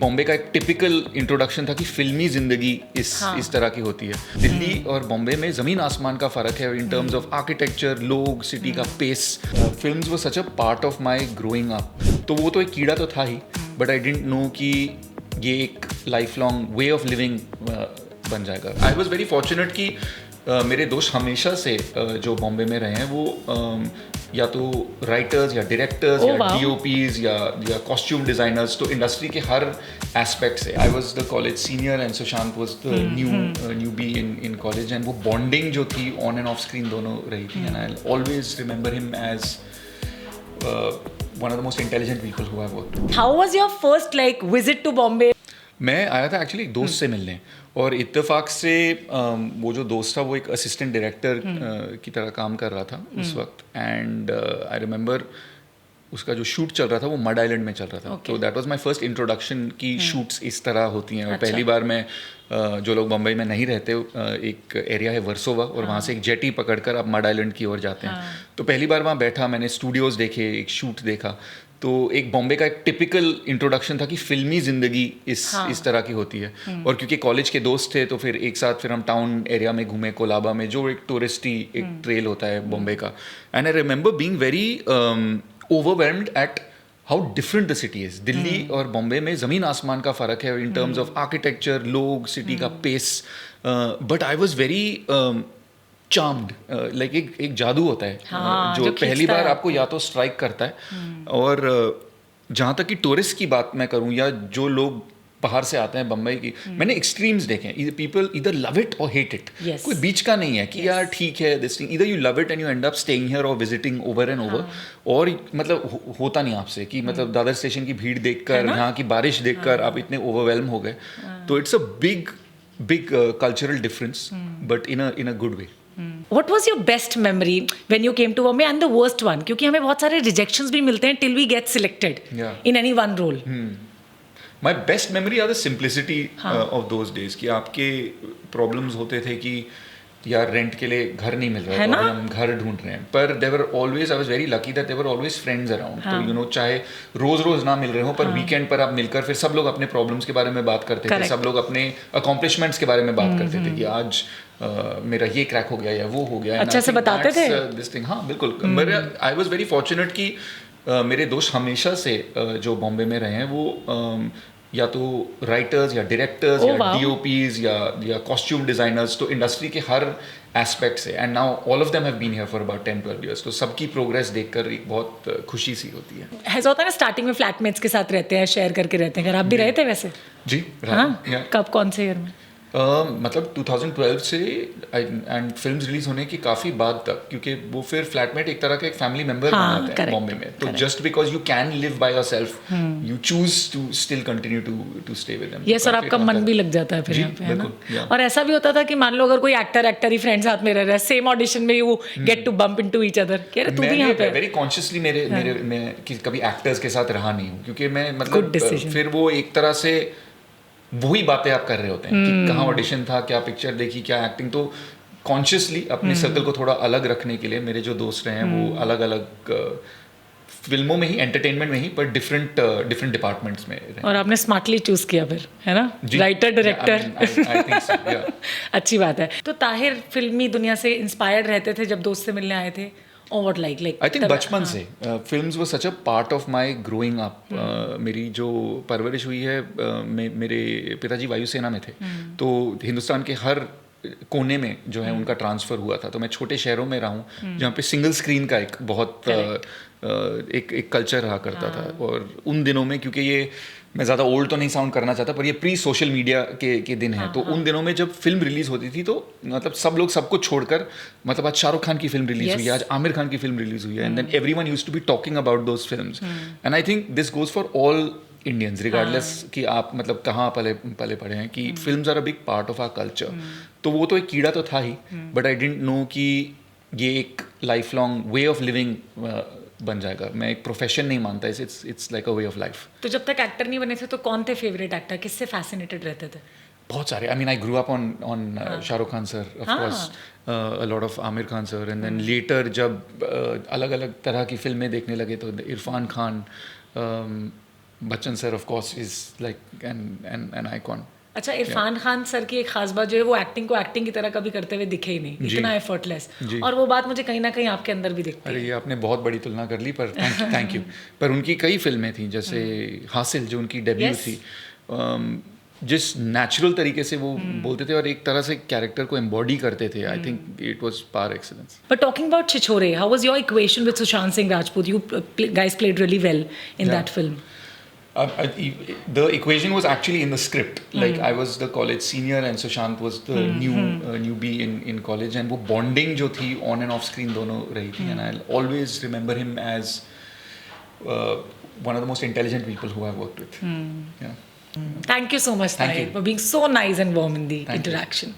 बॉम्बे का एक typical introduction था कि फिल्मी जिंदगी इस तरह की होती है। दिल्ली और बॉम्बे में ज़मीन आसमान का फ़र्क है इन टर्म्स ऑफ आर्किटेक्चर, लोग, सिटी का pace. Films were such a part of my growing up. तो वो तो एक कीड़ा तो था ही, बट आई डिडंट नो कि ये एक life long way of living बन जाएगा। आई वॉज वेरी फॉर्चुनेट कि मेरे दोस्त हमेशा से जो बॉम्बे में रहे हैं वो या तो राइटर्स या डायरेक्टर्स या डीओपीज या कॉस्ट्यूम डिज़ाइनर्स, तो इंडस्ट्री के हर एस्पेक्ट से। I was the college senior and Sushant was the newbie in college, and वो बॉन्डिंग जो थी ऑन एंड ऑफ स्क्रीन दोनों रही थी। And I always remember him as one of the most intelligent people who I've worked with. How was your first visit to Bombay? मैं आया था actually एक दोस्त से मिलने, और इत्तेफाक से वो जो दोस्त था वो एक असिस्टेंट डायरेक्टर की तरह काम कर रहा था उस वक्त। एंड आई रिमेंबर उसका जो शूट चल रहा था वो मड आइलैंड में चल रहा था। तो that was my first introduction कि शूट्स इस तरह होती हैं। और पहली बार मैं जो लोग बम्बई में नहीं रहते, एक एरिया है वर्सोवा, और वहाँ से एक जेटी पकड़कर आप मड आइलैंड की ओर जाते हैं। तो पहली बार वहाँ बैठा, मैंने स्टूडियोज़ देखे, एक शूट देखा। तो एक बॉम्बे का एक टिपिकल इंट्रोडक्शन था कि फिल्मी ज़िंदगी इस तरह की होती है। और क्योंकि कॉलेज के दोस्त थे तो फिर एक साथ फिर हम टाउन एरिया में घूमे, कोलाबा में, जो एक टूरिस्टी एक ट्रेल होता है बॉम्बे का। And I remember being very overwhelmed at how different the city is. Delhi और बॉम्बे में ज़मीन आसमान का फ़र्क है in terms of architecture, लोग, सिटी का pace. But I was very charmed, like एक जादू होता है जो पहली बार आपको या तो स्ट्राइक करता है। और जहाँ तक कि टूरिस्ट की बात मैं करूँ या जो लोग बाहर से आते हैं बम्बई की, मैंने एक्सट्रीम्स देखे हैं। पीपल इधर लव इट और हेट इट। कोई बीच का नहीं है कि यार ठीक है दिस थिंग, इधर you love it and you and up staying here और विजिटिंग ओवर एंड ओवर। और मतलब होता नहीं आपसे कि मतलब दादर स्टेशन की भीड़ देखकर, यहाँ की बारिश देखकर आप इतने ओवरवेलम हो गए। तो it's a big cultural difference, but in a good way. What was your best memory when you came to Bombay, and the worst one? क्योंकि हमें बहुत सारे rejections भी मिलते हैं till we get selected in any one role. My best memory are the simplicity of those days, कि आपके problems होते थे कि यार रेंट के लिए घर नहीं मिल रहा है, तो हम घर ढूंढ रहे हैं। पर they're always, I was very lucky that they're always friends around. तो यू नो, चाहे रोज ना मिल रहे हो, पर वीकेंड पर आप मिलकर फिर सब लोग अपने प्रॉब्लम्स के बारे में बात करते थे, सब लोग अपने अकॉम्प्लिशमेंट्स के बारे में बात करते थे कि आज मेरा ये क्रैक हो गया या वो हो गया। अच्छा से बताते थे दिस थिंग। हाँ बिल्कुल। आई वाज वेरी फॉर्चुनेट कि मेरे दोस्त हमेशा से जो बॉम्बे में रहे हैं वो या तो राइटर्स या डायरेक्टर्स या डीओपीज या कॉस्ट्यूम डिज़ाइनर्स, तो इंडस्ट्री के हर एस्पेक्ट से। And now all of them have been here for about 10-12 years. तो सबकी प्रोग्रेस देखकर एक बहुत खुशी सी होती है। ऐसा होता है ना, स्टार्टिंग में फ्लैटमेट्स के साथ रहते हैं, शेयर करके रहते हैं। घर आप भी रहे थे वैसे? जी। कब, कौन से ईयर में? मतलब 2012 से एंड फिल्म्स रिलीज होने की काफ़ी बाद तक, क्योंकि वो फिर फ्लैटमेट एक तरह का एक फैमिली मेंबर बन जाता है बॉम्बे में। तो just because you can live by yourself, you choose to still continue to stay with them. Yes, और आपका मन भी लग जाता है फिर यहाँ पे, है ना? और ऐसा भी होता था कि मान लो अगर कोई एक्टर ही फ्रेंड साथ में रह रहा है, सेम ऑडिशन में you get to bump into each other. कह रहे तू भी यहाँ पे। वेरी कॉन्शियसली मैं कभी एक्टर्स के साथ रहा नहीं हूँ, क्योंकि मैं मतलब फिर वो एक तरह से वही बातें आप कर रहे होते हैं कि कहाँ ऑडिशन था, क्या पिक्चर देखी, क्या एक्टिंग। तो कॉन्शियसली अपने सर्कल को थोड़ा अलग रखने के लिए मेरे जो दोस्त रहे हैं वो अलग अलग फिल्मों में ही, एंटरटेनमेंट में ही, पर डिफरेंट डिपार्टमेंट्स में रहे। और आपने स्मार्टली चूज किया फिर, है ना? Writer, director. अच्छी बात है। तो ताहिर फिल्मी दुनिया से इंस्पायर्ड रहते थे जब दोस्त से मिलने आए थे? Or what like I think बचपन से films were such a part of my growing up. मेरी जो परवरिश हुई है, मेरे पिताजी वायुसेना में थे, तो हिंदुस्तान के हर कोने में जो है उनका ट्रांसफ़र हुआ था। तो मैं छोटे शहरों में रहा हूँ जहाँ पे सिंगल स्क्रीन का एक बहुत एक कल्चर रहा करता था। और उन दिनों में, क्योंकि ये मैं ज़्यादा ओल्ड तो नहीं साउंड करना चाहता, पर ये प्री सोशल मीडिया के दिन हैं। तो उन दिनों में जब फिल्म रिलीज़ होती थी तो मतलब सब लोग सबको छोड़कर, मतलब आज शाहरुख खान की फिल्म रिलीज़ हुई है, आज आमिर खान की फिल्म रिलीज़ हुई है, and then everyone used to be talking about those films. And I think this goes for all Indians, regardless कि आप मतलब कहाँ पले पड़े हैं, कि films are a big part of our culture. तो वो तो एक कीड़ा तो था ही, बट आई डिडंट नो कि ये एक life long way of living बन जाएगा। मैं एक प्रोफेशन नहीं मानता, it's like a way of life. तो जब तक एक्टर नहीं बने थे तो कौन थे फेवरेट एक्टर, किससे फैसिनेटेड रहते थे? बहुत सारे। I mean I grew up on Shahrukh Khan sir, of course, a lot of Aamir Khan sir, and then later जब अलग अलग तरह की फिल्में देखने लगे तो Irfan Khan, Bachchan sir, of course, is like an icon. अच्छा, इरफान खान सर की एक खास बात जो है वो एक्टिंग को एक्टिंग की तरह कभी करते हुए दिखे ही नहीं, इतना एफर्टलेस, और वो बात मुझे कहीं ना कहीं आपके अंदर भी दिखती है। अरे ये आपने बहुत बड़ी तुलना कर ली, पर थैंक यू। पर उनकी कई फिल्में थी, जैसे हासिल जो उनकी डेब्यू थी, जिस नेचुरल तरीके से वो बोलते थे और एक तरह से कैरेक्टर को एम्बॉडी करते थे, I think it was par excellence. But talking about Chhichhore, how was your equation with Sushant Singh Rajput? You guys played really well in that film. The equation was actually in the script. Like I was the college senior and Sushant was the newbie in college, and वो bonding जो थी on and off screen दोनों रही थी, and I'll always remember him as one of the most intelligent people who I've worked with. Yeah. Thank you so much, Tahir, for being so nice and warm in the interaction.